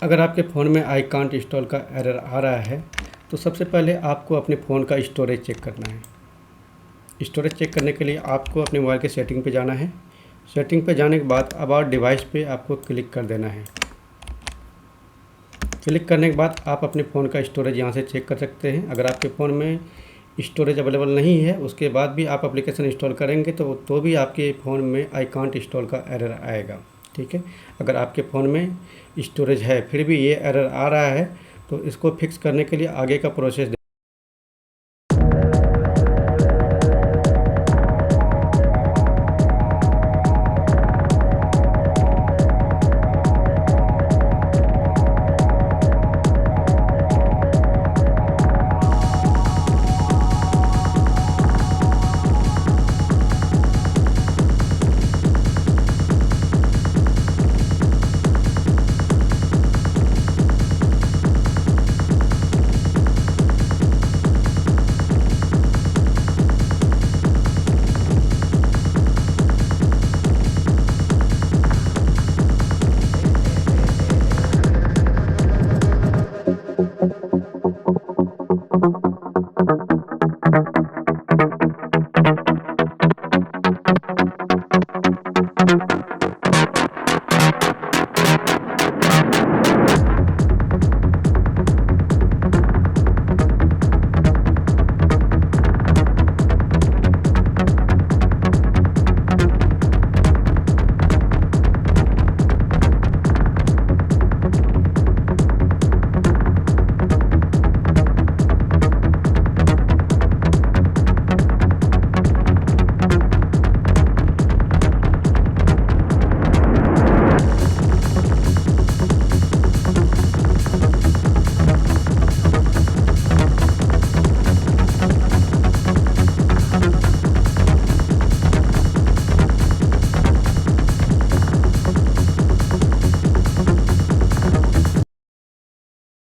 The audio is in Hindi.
अगर आपके फ़ोन में आई कांट इंस्टॉल का एरर आ रहा है तो सबसे पहले आपको अपने फ़ोन का स्टोरेज चेक करना है। स्टोरेज चेक करने के लिए आपको अपने मोबाइल के सेटिंग पे जाना है। सेटिंग पे जाने के बाद अबाउट डिवाइस पे आपको क्लिक कर देना है। क्लिक करने के बाद आप अपने फ़ोन का स्टोरेज यहाँ से चेक कर सकते हैं। अगर आपके फ़ोन में स्टोरेज अवेलेबल नहीं है, उसके बाद भी आप एप्लीकेशन इंस्टॉल करेंगे तो भी आपके फ़ोन में आई कांट इंस्टॉल का एरर आएगा। ठीक है, अगर आपके फ़ोन में स्टोरेज है फिर भी ये एरर आ रहा है तो इसको फिक्स करने के लिए आगे का प्रोसेस